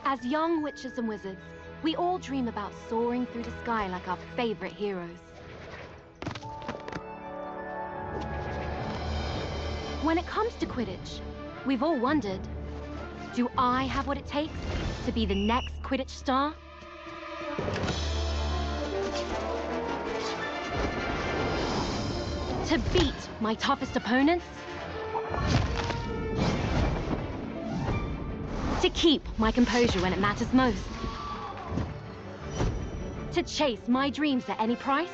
As young witches and wizards, we all dream about soaring through the sky like our favorite heroes. When it comes to Quidditch, we've all wondered, do I have what it takes to be the next Quidditch star? To beat my toughest opponents? To keep my composure when it matters most? To chase my dreams at any price?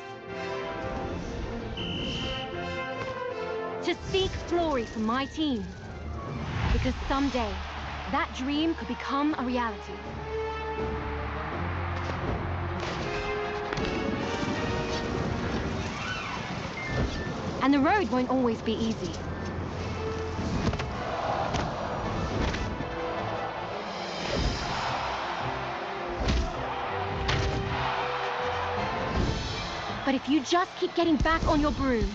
To seek glory for my team? Because someday, that dream could become a reality. And the road won't always be easy. But if you just keep getting back on your broom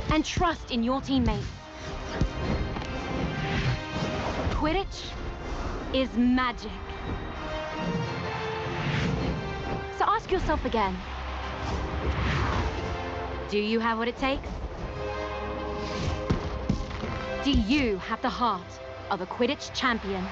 and trust in your teammates, Quidditch is magic. So ask yourself again, do you have what it takes? Do you have the heart of a Quidditch champion?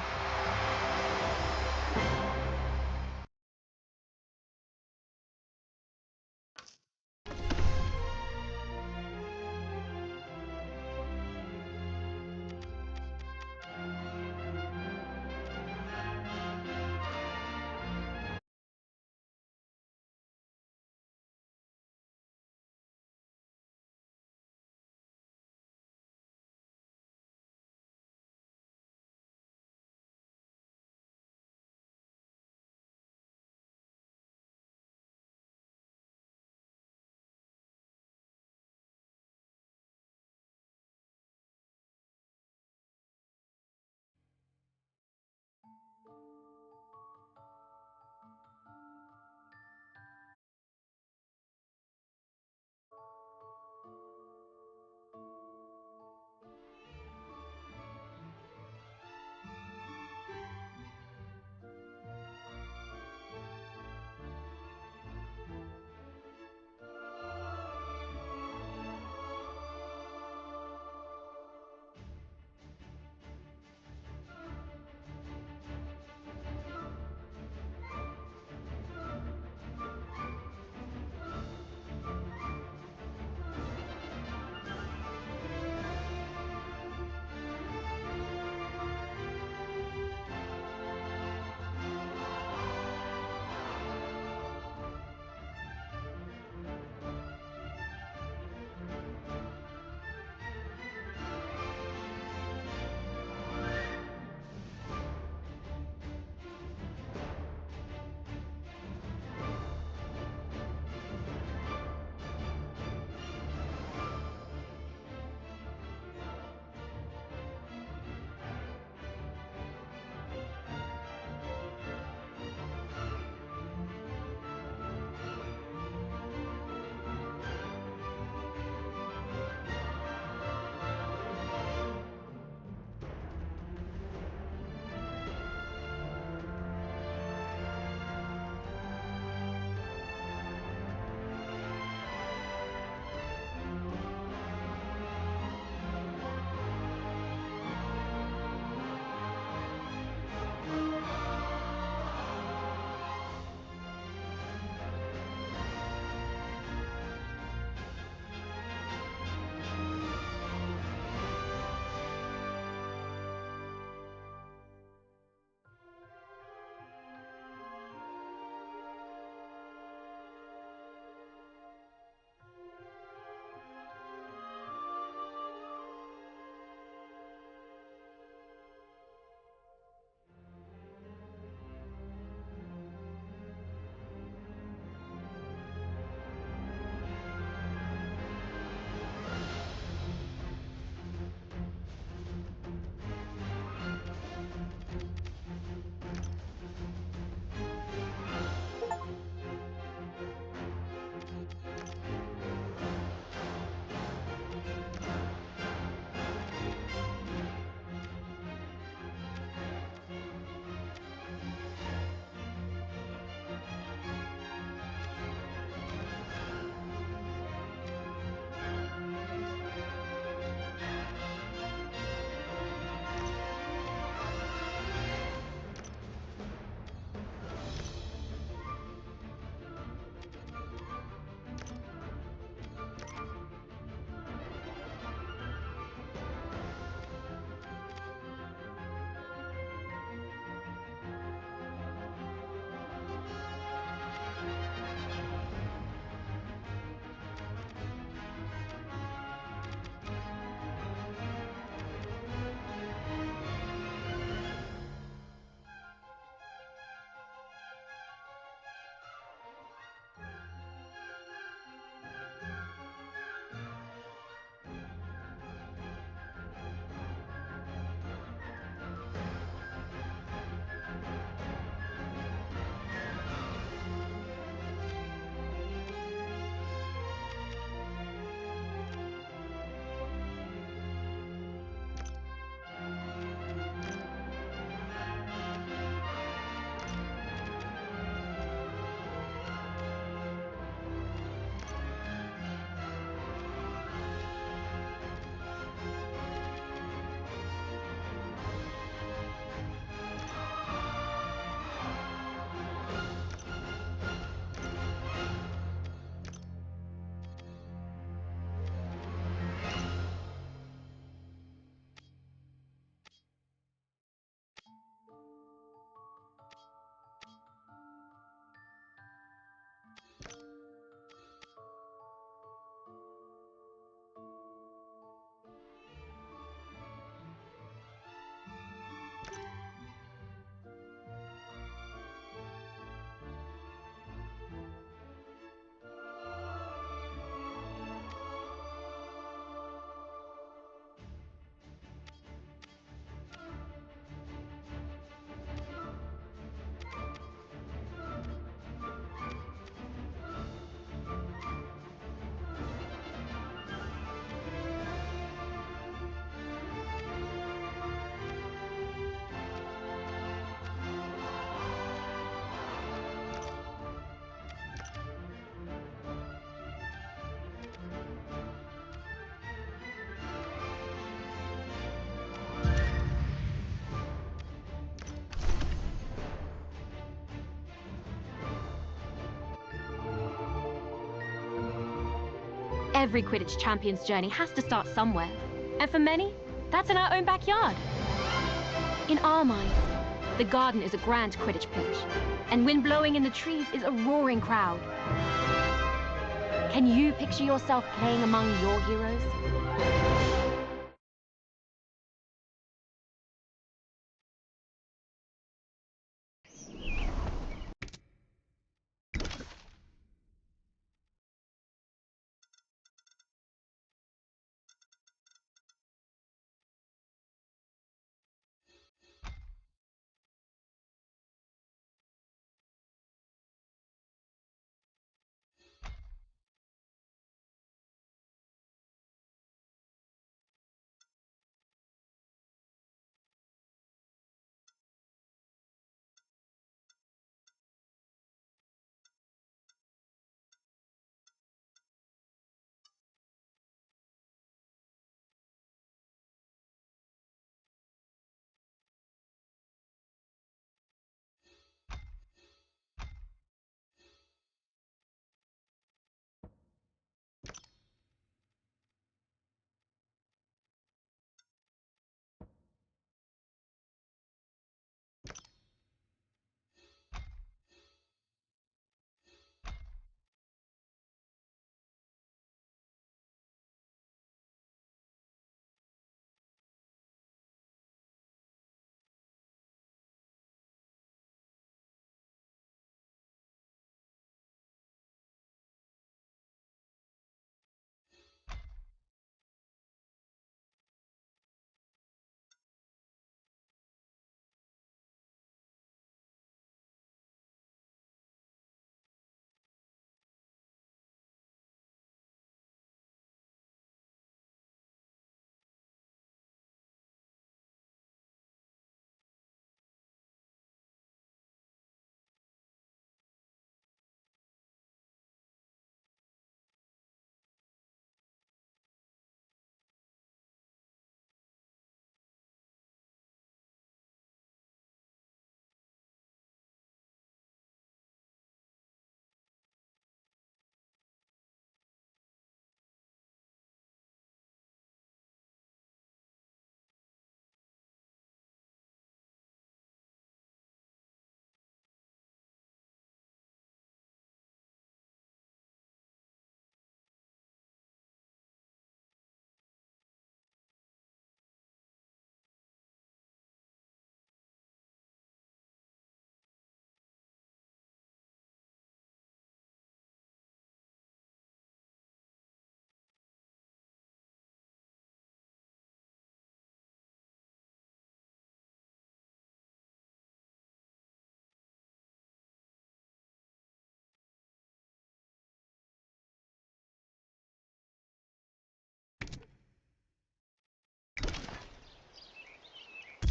Every Quidditch champion's journey has to start somewhere. And for many, that's in our own backyard. In our minds, the garden is a grand Quidditch pitch, and wind blowing in the trees is a roaring crowd. Can you picture yourself playing among your heroes?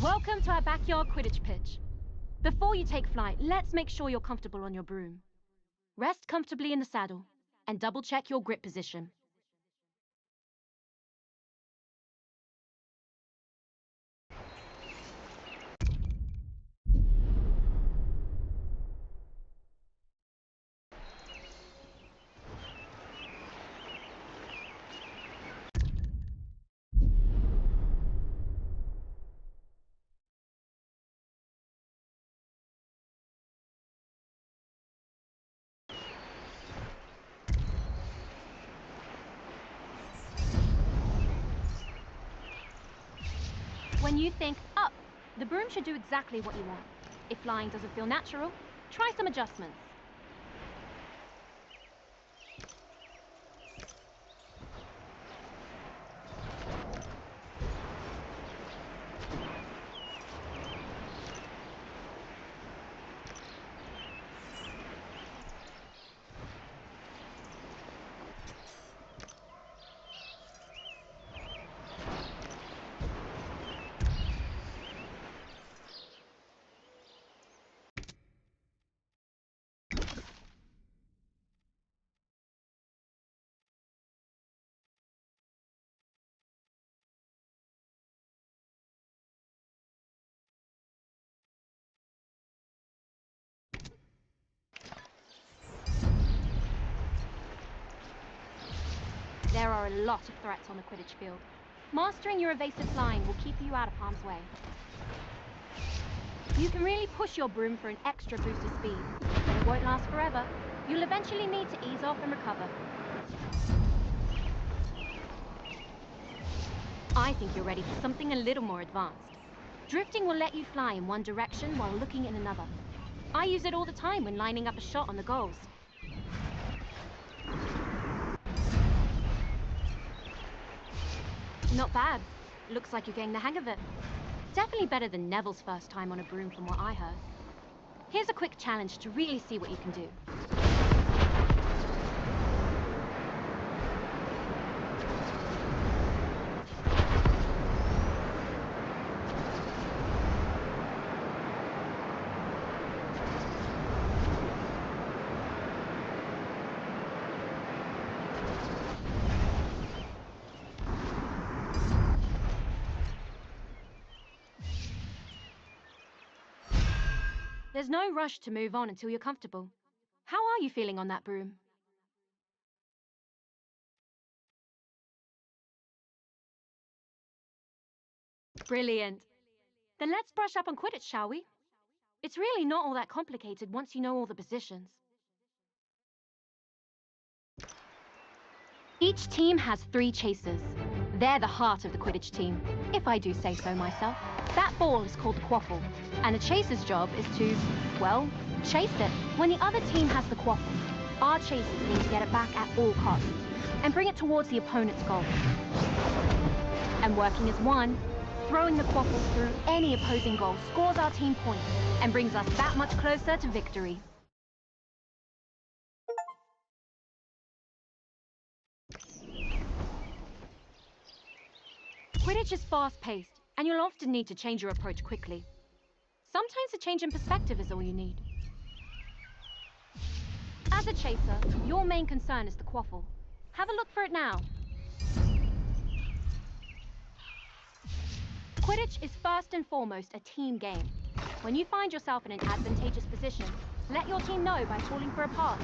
Welcome to our backyard Quidditch pitch. Before you take flight, let's make sure you're comfortable on your broom. Rest comfortably in the saddle and double check your grip position. When you think up, the broom should do exactly what you want. If flying doesn't feel natural, try some adjustments. There are a lot of threats on the Quidditch field. Mastering your evasive flying will keep you out of harm's way. You can really push your broom for an extra boost of speed, but it won't last forever. You'll eventually need to ease off and recover. I think you're ready for something a little more advanced. Drifting will let you fly in one direction while looking in another. I use it all the time when lining up a shot on the goals. Not bad. Looks like you're getting the hang of it. Definitely better than Neville's first time on a broom from what I heard. Here's a quick challenge to really see what you can do. There's no rush to move on until you're comfortable. How are you feeling on that broom? Brilliant. Then let's brush up on Quidditch, shall we? It's really not all that complicated once you know all the positions. Each team has 3 chasers. They're the heart of the Quidditch team, if I do say so myself. That ball is called the quaffle, and the chaser's job is to, well, chase it. When the other team has the quaffle, our chasers need to get it back at all costs, and bring it towards the opponent's goal. And working as one, throwing the quaffle through any opposing goal scores our team points, and brings us that much closer to victory. Quidditch is fast-paced, and you'll often need to change your approach quickly. Sometimes a change in perspective is all you need. As a chaser, your main concern is the quaffle. Have a look for it now. Quidditch is first and foremost a team game. When you find yourself in an advantageous position, let your team know by calling for a pass.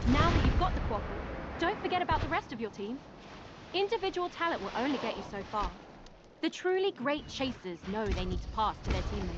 Now that you've got the quaffle, don't forget about the rest of your team. Individual talent will only get you so far. The truly great chasers know they need to pass to their teammates.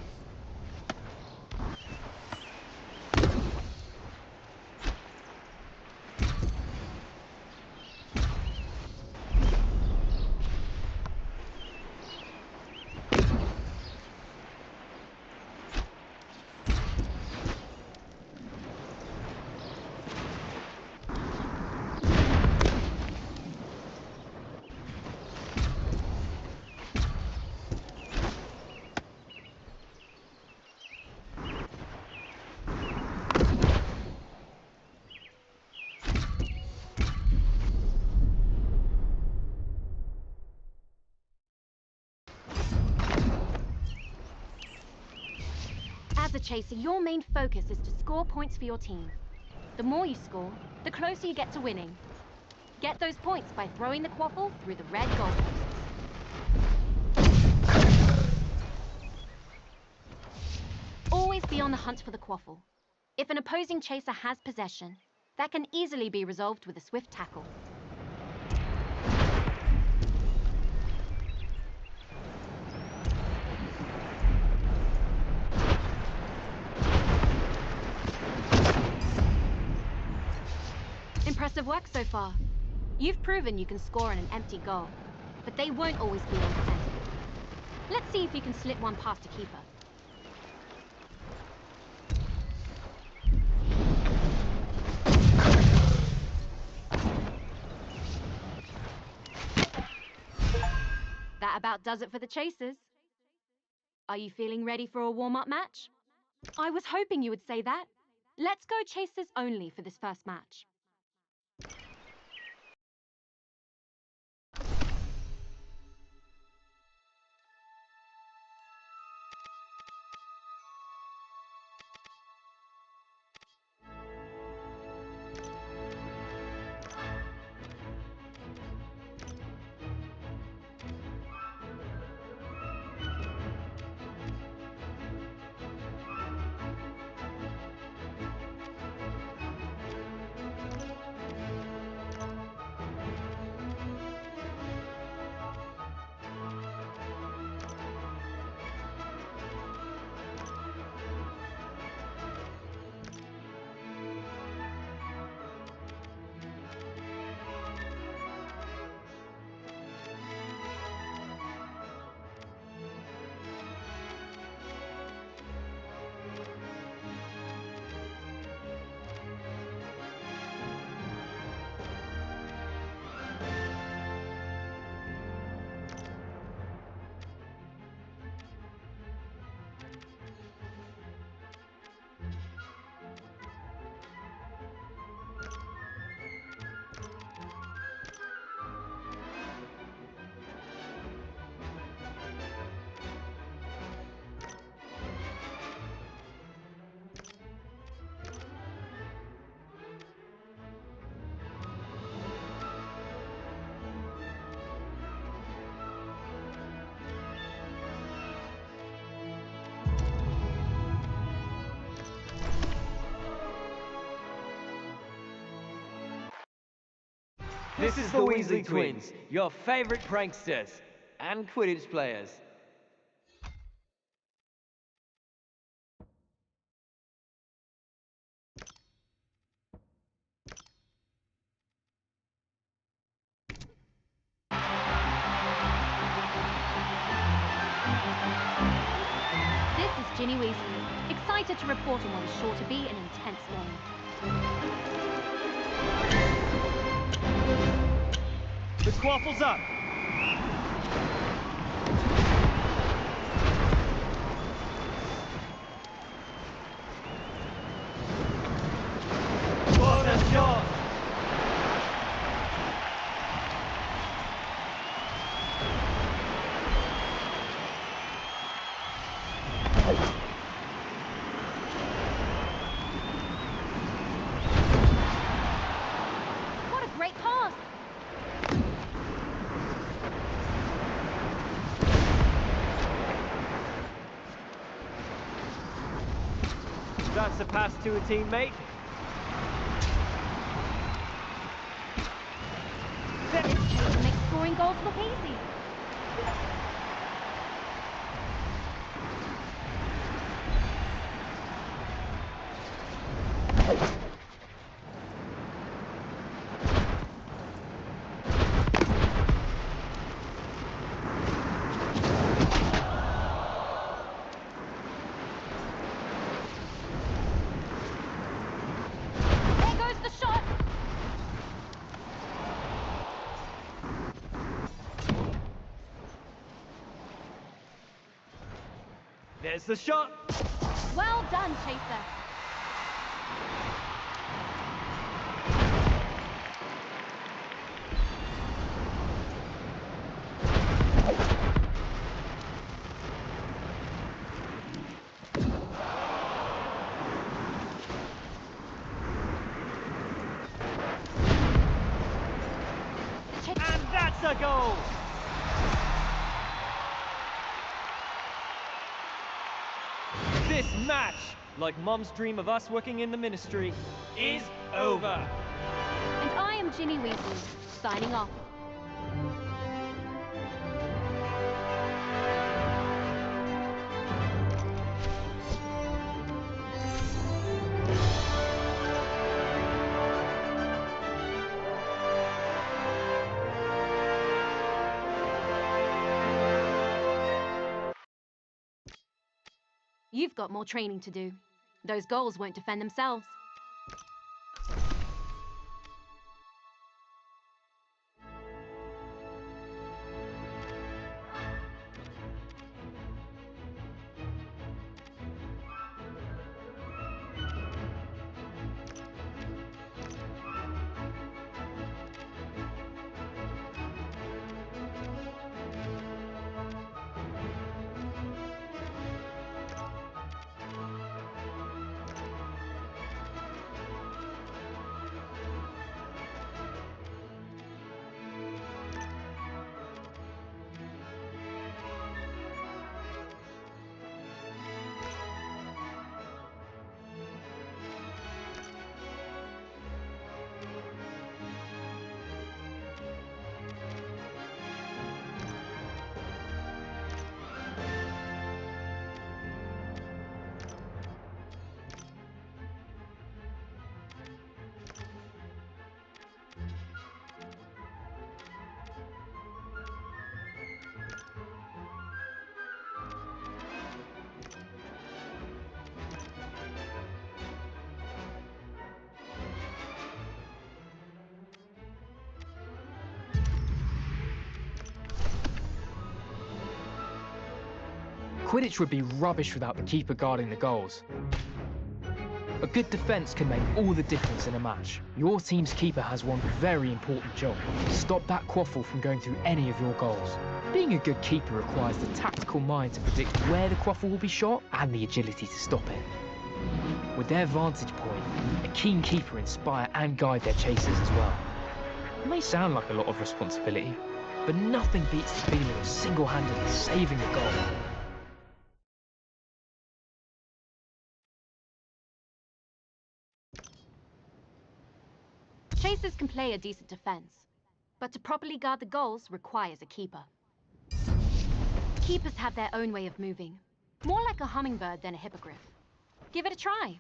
As a chaser, your main focus is to score points for your team. The more you score, the closer you get to winning. Get those points by throwing the quaffle through the red goalposts. Always be on the hunt for the quaffle. If an opposing chaser has possession, that can easily be resolved with a swift tackle. Impressive work so far. You've proven you can score on an empty goal, but they won't always be on defense. Let's see if you can slip one past a keeper. That about does it for the chasers. Are you feeling ready for a warm-up match? I was hoping you would say that. Let's go chasers only for this first match. This is the Weasley twins, your favorite pranksters and Quidditch players. This is Ginny Weasley, excited to report on what is sure to be an intense game. The quaffle's up. What a shot! What a great pass! That's a pass to a teammate. This should make scoring goals look easy. There goes the shot! There's the shot. Well done, Chaser. And that's a goal. This match, like Mom's dream of us working in the ministry, is over. And I am Ginny Weasley, signing off. You've got more training to do. Those goals won't defend themselves. Quidditch would be rubbish without the keeper guarding the goals. A good defence can make all the difference in a match. Your team's keeper has one very important job: stop that quaffle from going through any of your goals. Being a good keeper requires the tactical mind to predict where the quaffle will be shot and the agility to stop it. With their vantage point, a keen keeper inspire and guide their chasers as well. It may sound like a lot of responsibility, but nothing beats the feeling of single-handedly saving a goal. Chasers can play a decent defense, But to properly guard the goals requires a keeper. Keepers have their own way of moving, more like a hummingbird than a hippogriff. Give it a try.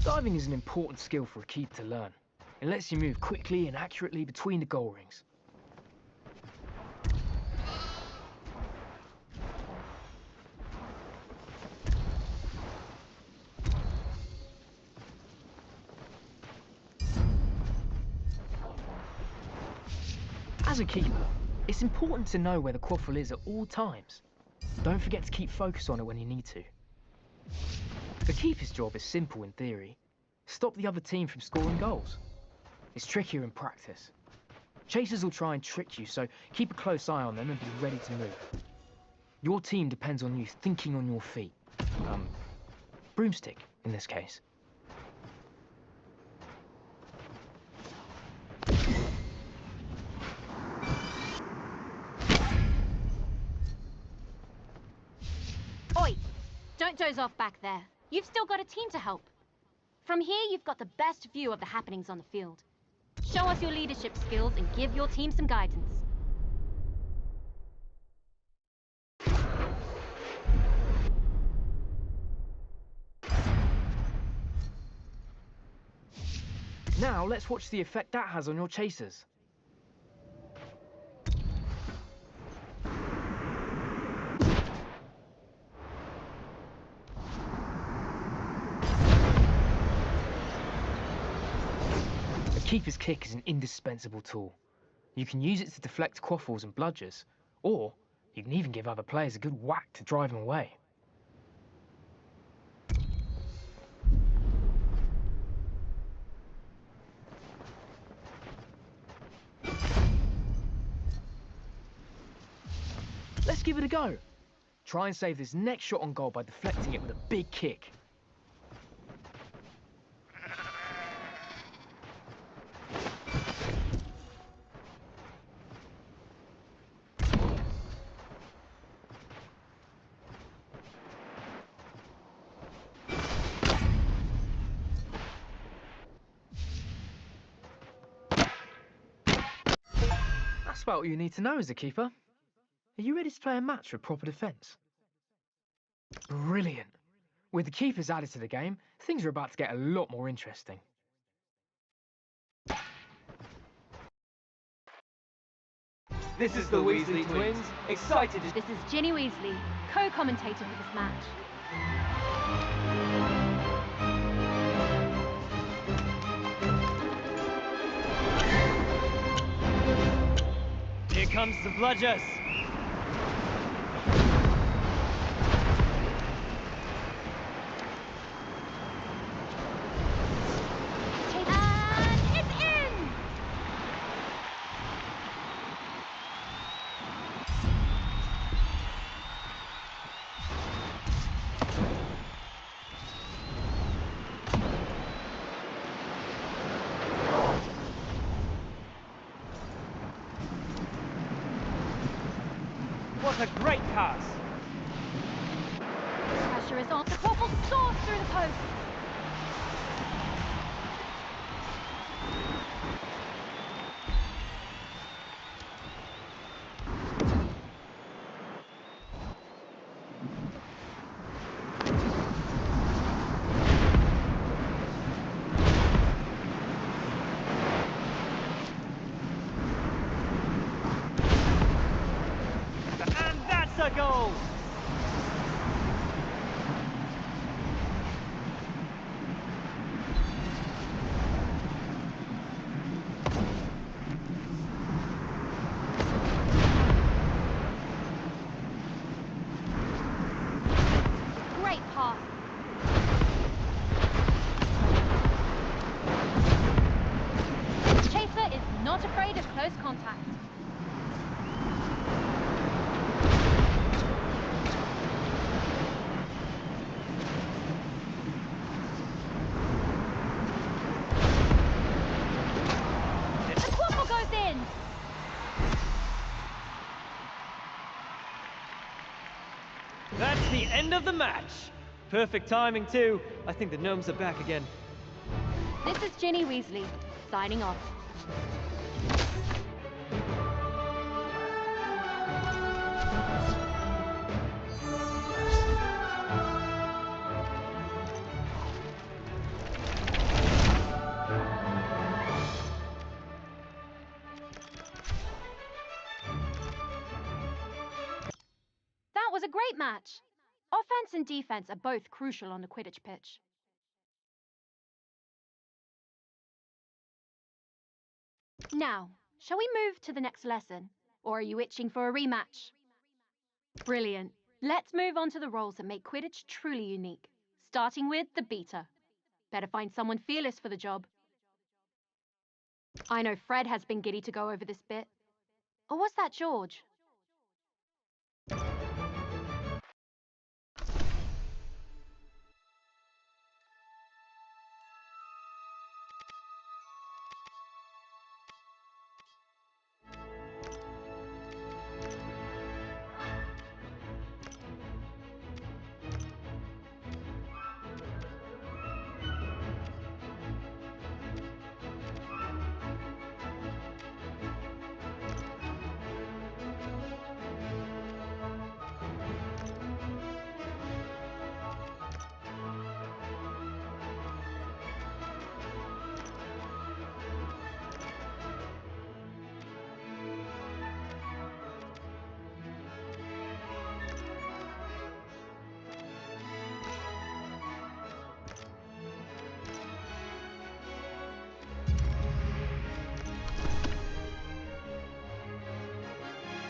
Diving is an important skill for a keeper to learn. It lets you move quickly and accurately between the goal rings. As a keeper, it's important to know where the quaffle is at all times. Don't forget to keep focus on it when you need to. The keeper's job is simple in theory. Stop the other team from scoring goals. It's trickier in practice. Chasers will try and trick you, so keep a close eye on them and be ready to move. Your team depends on you thinking on your feet. Broomstick, in this case. Oi! Don't doze off back there. You've still got a team to help. From here, you've got the best view of the happenings on the field. Show us your leadership skills and give your team some guidance. Now let's watch the effect that has on your chasers. A keeper's kick is an indispensable tool. You can use it to deflect quaffles and bludgers, or you can even give other players a good whack to drive them away. Let's give it a go. Try and save this next shot on goal by deflecting it with a big kick. That's about what you need to know as a keeper. Are you ready to play a match with proper defence? Brilliant! With the keepers added to the game, things are about to get a lot more interesting. This is the Weasley twins, excited to... This is Ginny Weasley, co-commentator for this match. Here comes the bludgers. And it's in! What a great pass. Pressure is on. The quaffle soars through the post. And that's a goal. Great pass. Chaser is not afraid of close contact. The quaffle goes in. End of the match. Perfect timing too. I think the gnomes are back again. This is Ginny Weasley, signing off. That was a great match. Offense and defense are both crucial on the Quidditch pitch. Now, shall we move to the next lesson? Or are you itching for a rematch? Brilliant. Let's move on to the roles that make Quidditch truly unique, starting with the beater. Better find someone fearless for the job. I know Fred has been giddy to go over this bit. Or was that George?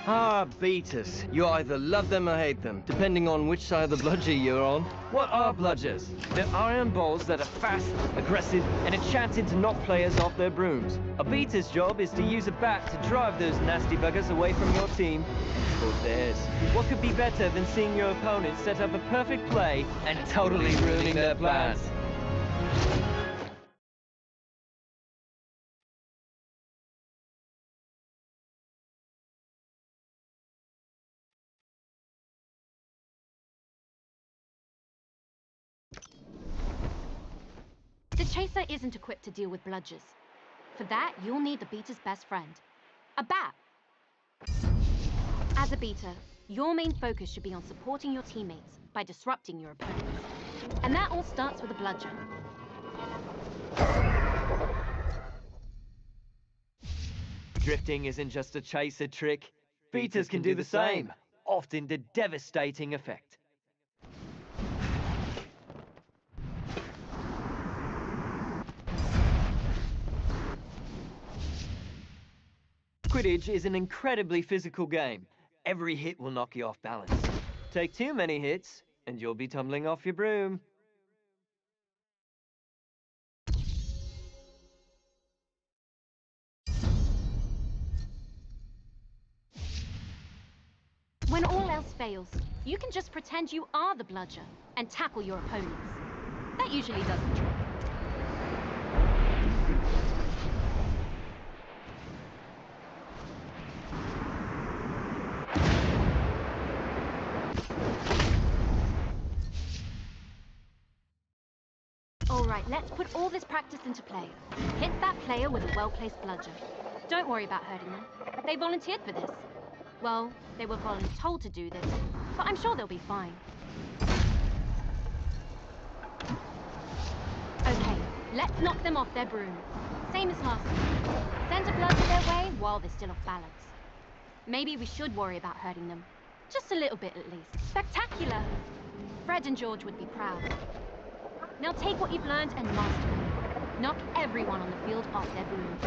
Ah, beaters. You either love them or hate them, depending on which side of the bludger you're on. What are bludgers? They're iron balls that are fast, aggressive, and enchanted to knock players off their brooms. A beater's job is to use a bat to drive those nasty buggers away from your team or theirs. What could be better than seeing your opponent set up a perfect play and totally ruining their plans? The chaser isn't equipped to deal with bludgers. For that, you'll need the beater's best friend, a bat. As a beater, your main focus should be on supporting your teammates by disrupting your opponents. And that all starts with a bludger. Drifting isn't just a chaser trick. Beaters can do the same, often to devastating effect. Quidditch is an incredibly physical game. Every hit will knock you off balance. Take too many hits, and you'll be tumbling off your broom. When all else fails, you can just pretend you are the bludger and tackle your opponents. That usually does the trick. Alright, let's put all this practice into play. Hit that player with a well-placed bludger. Don't worry about hurting them. They volunteered for this. Well, they were told to do this, but I'm sure they'll be fine. Okay, let's knock them off their broom. Same as last time. Send a bludger their way while they're still off balance. Maybe we should worry about hurting them. Just a little bit at least. Spectacular! Fred and George would be proud. Now take what you've learned and master it. Knock everyone on the field off their broom.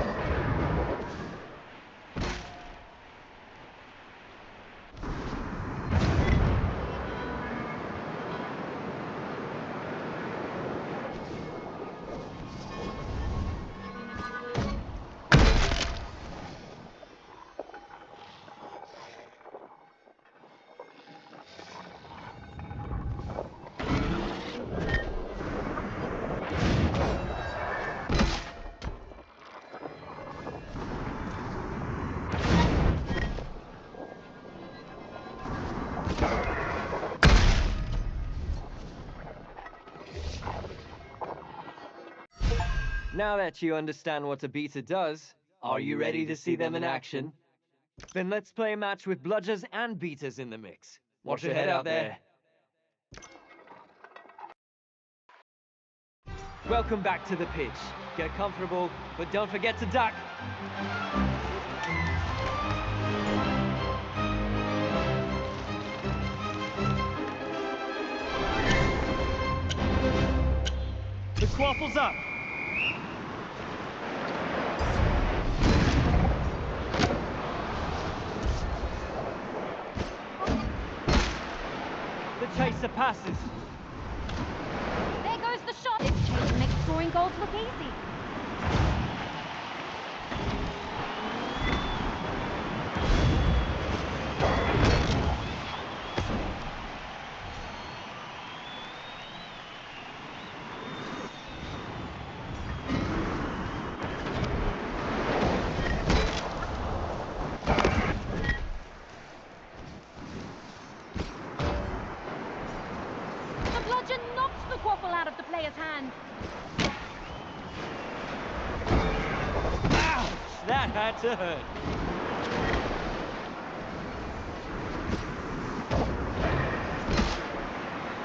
Now that you understand what a beater does, are you ready to see them in action? Then let's play a match with bludgers and beaters in the mix. Watch your head out there. Welcome back to the pitch. Get comfortable, but don't forget to duck. The quaffle's up. The chaser passes. There goes the shot. This chase makes scoring goals look easy. Knocks the quaffle out of the player's hand. Ouch! That had to hurt.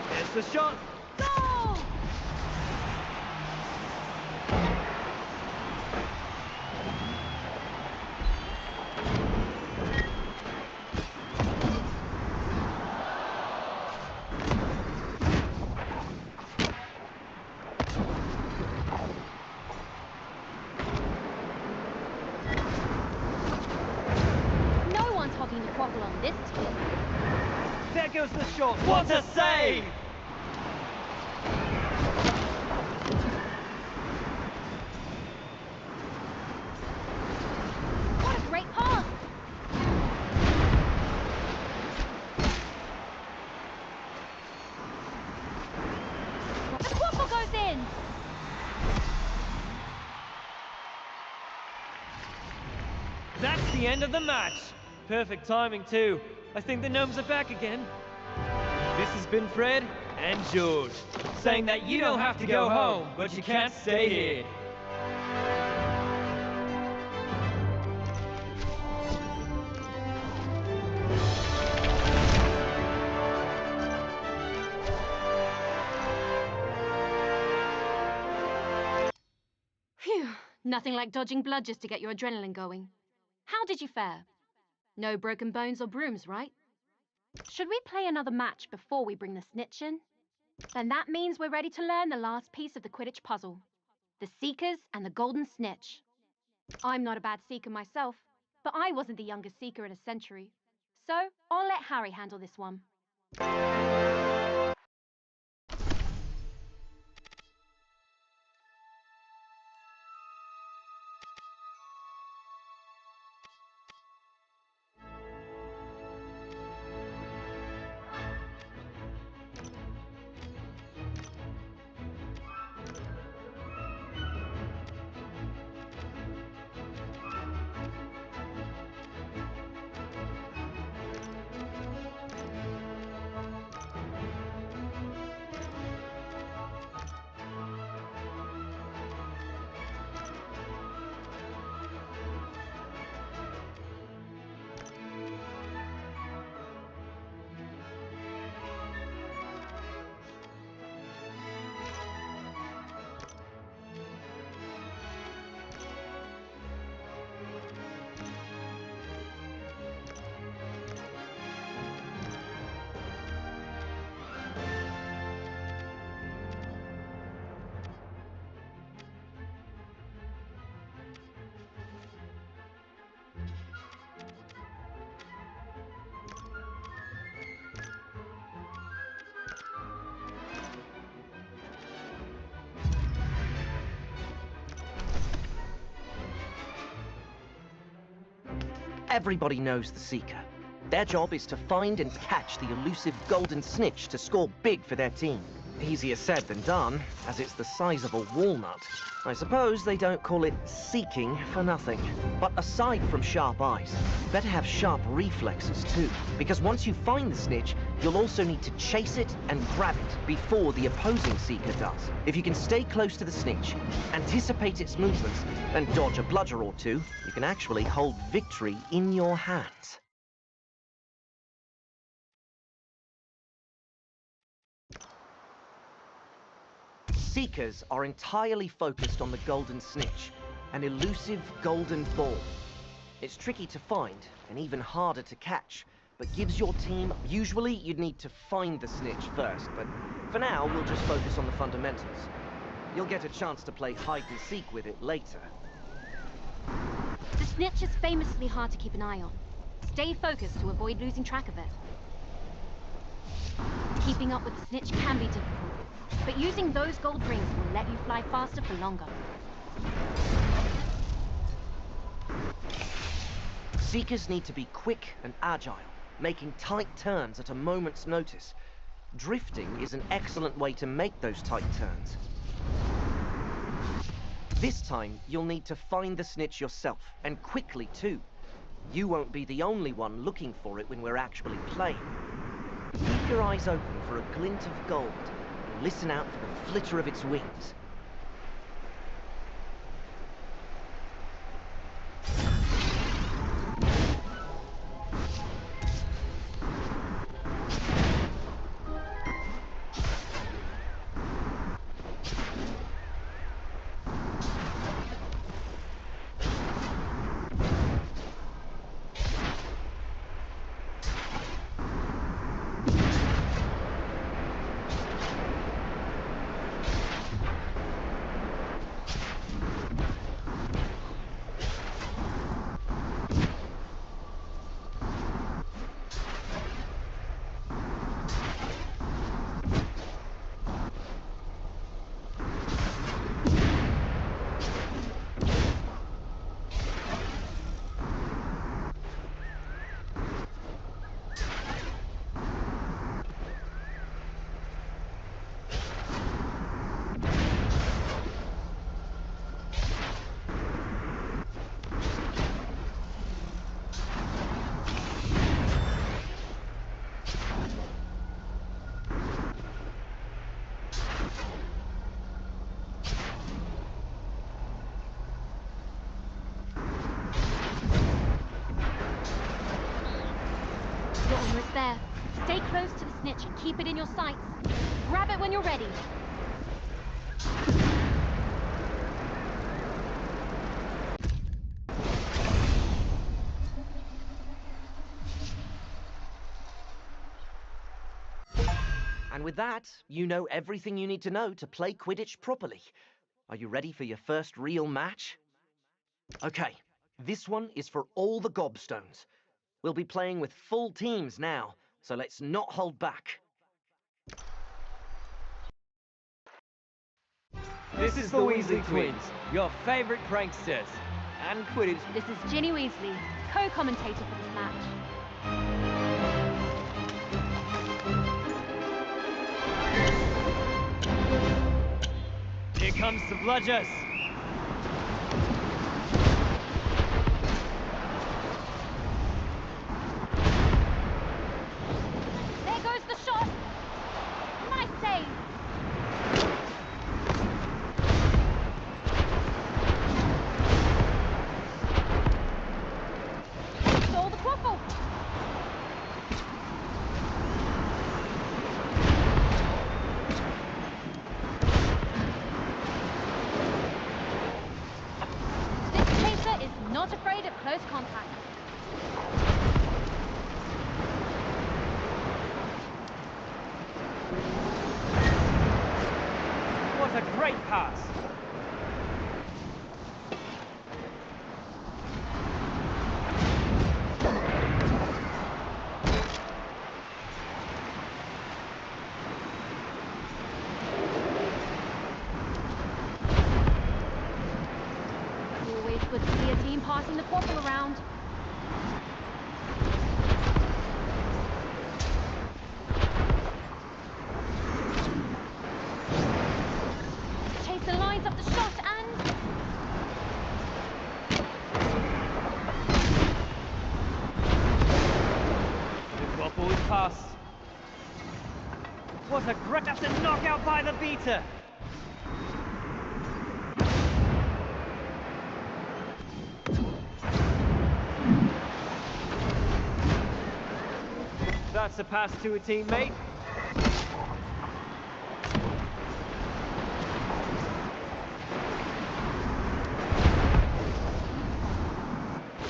There's the shot. Goal! Hogging the quaffle on this team. There goes the shot. What a save! What a great pass! The quaffle goes in! That's the end of the match. Perfect timing too. I think the gnomes are back again. This has been Fred and George, saying that you don't have to go home, but you can't stay here. Phew, nothing like dodging bludgers to get your adrenaline going. How did you fare? No broken bones or brooms, right? Should we play another match before we bring the snitch in? Then that means we're ready to learn the last piece of the Quidditch puzzle. The Seekers and the Golden Snitch. I'm not a bad Seeker myself, but I wasn't the youngest Seeker in a century. So, I'll let Harry handle this one. Everybody knows the Seeker. Their job is to find and catch the elusive golden snitch to score big for their team. Easier said than done, as it's the size of a walnut. I suppose they don't call it seeking for nothing. But aside from sharp eyes, you better have sharp reflexes too. Because once you find the snitch, you'll also need to chase it and grab it before the opposing seeker does. If you can stay close to the snitch, anticipate its movements, and dodge a bludger or two, you can actually hold victory in your hands. Seekers are entirely focused on the golden snitch, an elusive golden ball. It's tricky to find and even harder to catch, but gives your team... Usually you'd need to find the snitch first, but for now we'll just focus on the fundamentals. You'll get a chance to play hide and seek with it later. The snitch is famously hard to keep an eye on. Stay focused to avoid losing track of it. Keeping up with the snitch can be difficult, but using those gold rings will let you fly faster for longer. Seekers need to be quick and agile, making tight turns at a moment's notice. Drifting is an excellent way to make those tight turns. This time, you'll need to find the snitch yourself, and quickly too. You won't be the only one looking for it when we're actually playing. Keep your eyes open for a glint of gold, and listen out for the flitter of its wings. You're almost there. Stay close to the snitch and keep it in your sights. Grab it when you're ready. And with that, you know everything you need to know to play Quidditch properly. Are you ready for your first real match? Okay, this one is for all the gobstones. We'll be playing with full teams now, so let's not hold back. This is the Weasley twins, your favorite pranksters, and Quidditch. This is Ginny Weasley, co-commentator for this match. Here comes the bludgers. There goes the shot! Nice save! Stole the quaffle! This chaser is not afraid of close contact. What a great pass. Always good to see a team passing the quaffle around. That's a knockout by the beater. That's a pass to a teammate.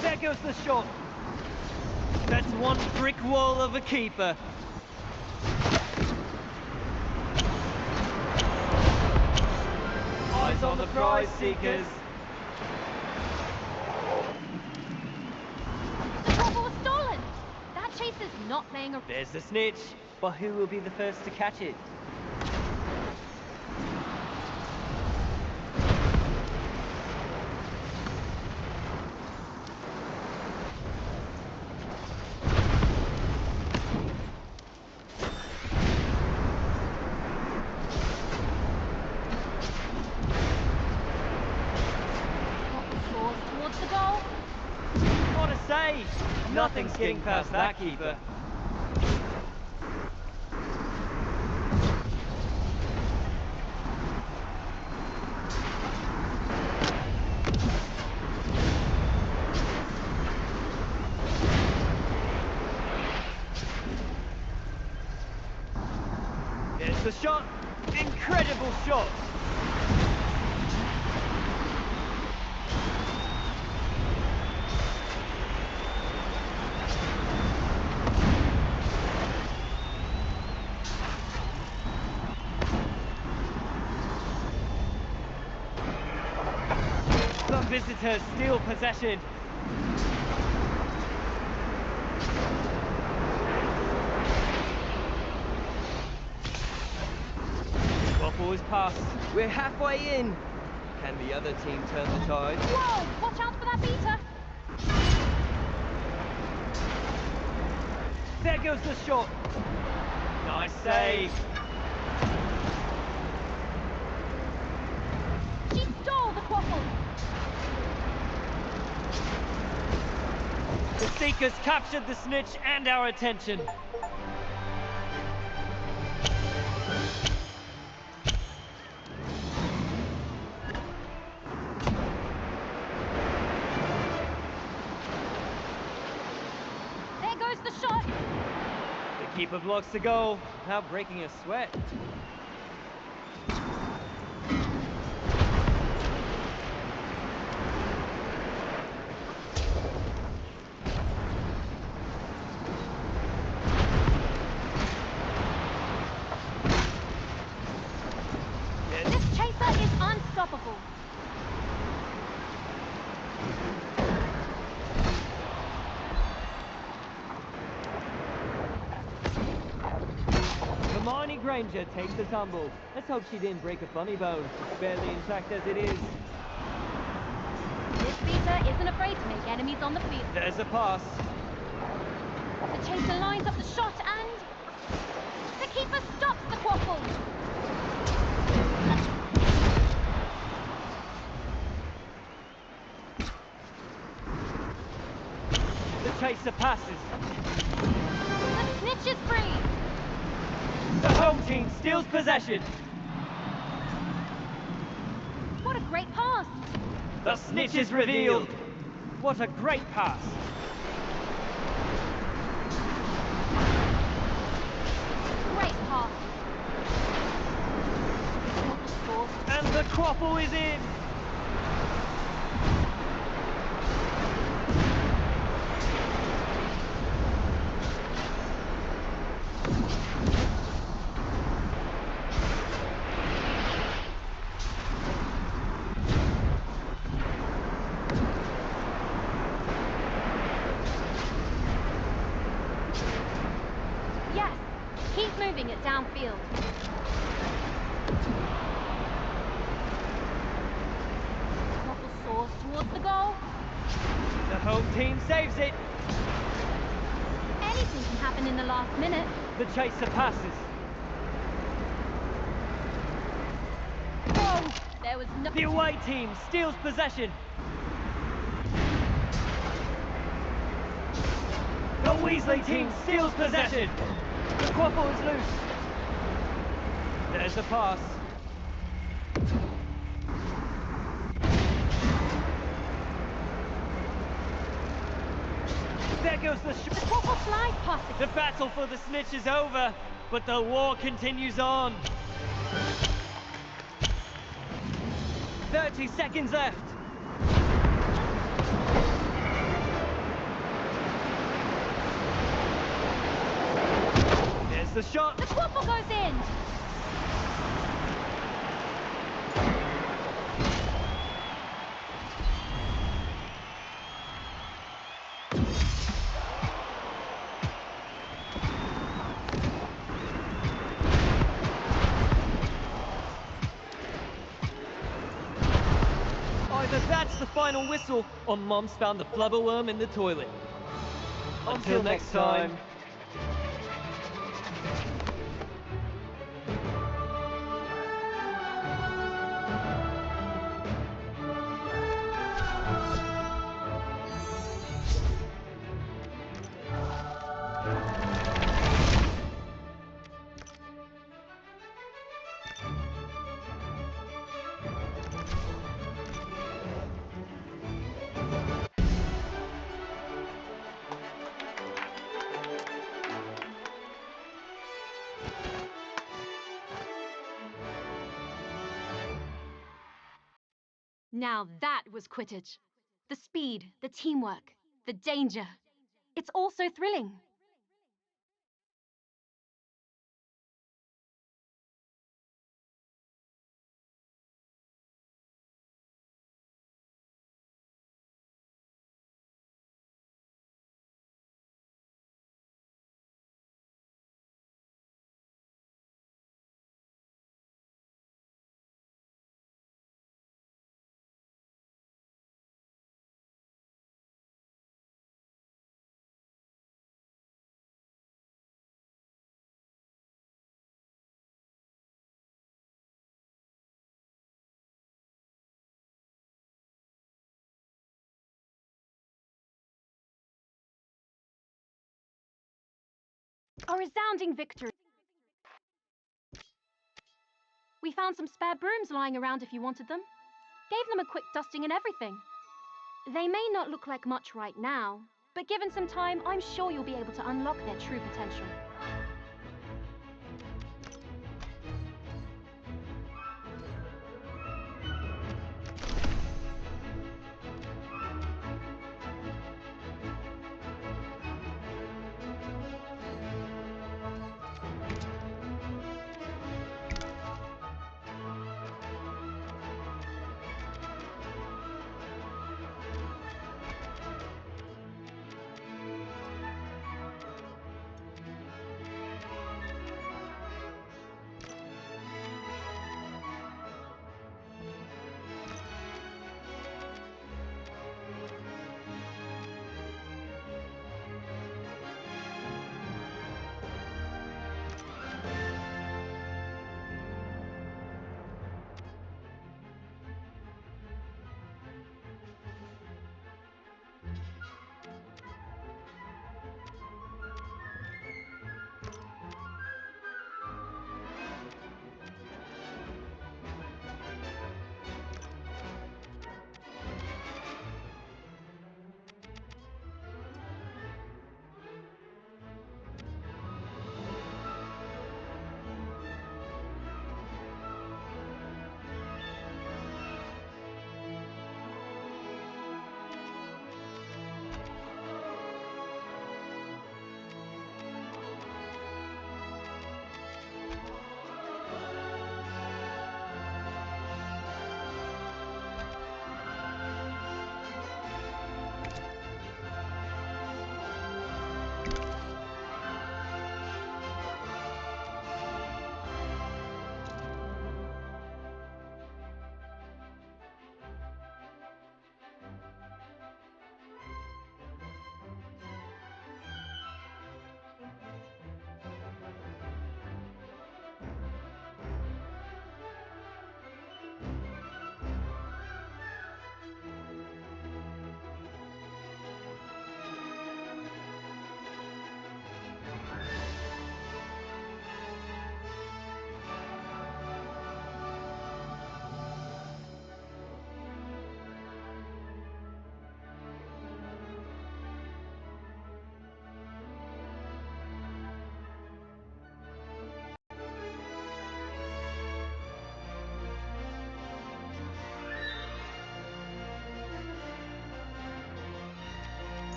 There goes the shot. That's one brick wall of a keeper. Eyes on the prize seekers. The ball was stolen. That chaser's not playing a... There's the snitch, but who will be the first to catch it? Towards the goal. What a save! Nothing's getting past that keeper. There's the shot! Incredible shot! The visitors steal possession. Ball is passed. We're halfway in. Can the other team turn the tide? Whoa! Watch out for that beater. There goes the shot. Nice save. She stole the quaffle. The Seekers captured the snitch and our attention. There goes the shot. The keeper blocks the goal, now breaking a sweat. This chaser is unstoppable. Hermione Granger takes the tumble. Let's hope she didn't break a funny bone. It's barely intact as it is. This beater isn't afraid to make enemies on the field. There's a pass. The chaser lines up the shot and... the keeper stops the quaffle. The chaser passes. The snitch is free. The home team steals possession. What a great pass. The snitch is revealed. What a great pass. Great pass. And the quaffle is in. Yes, keep moving it downfield. Quaffle soars towards the goal. The home team saves it. Anything can happen in the last minute. The chaser passes. Whoa, there was no... The away team steals possession. The Weasley team steals possession. The quaffle is loose. There's the pass. There goes the The proper slide passing. The battle for the snitch is over, but the war continues on. 30 seconds left. Here's the shot. The quaffle goes in. Either that's the final whistle, or Mom's found the flubberworm in the toilet. Until next time. Now that was Quidditch. The speed, the teamwork, the danger. It's all so thrilling. A resounding victory. We found some spare brooms lying around if you wanted them. Gave them a quick dusting and everything. They may not look like much right now, but given some time, I'm sure you'll be able to unlock their true potential.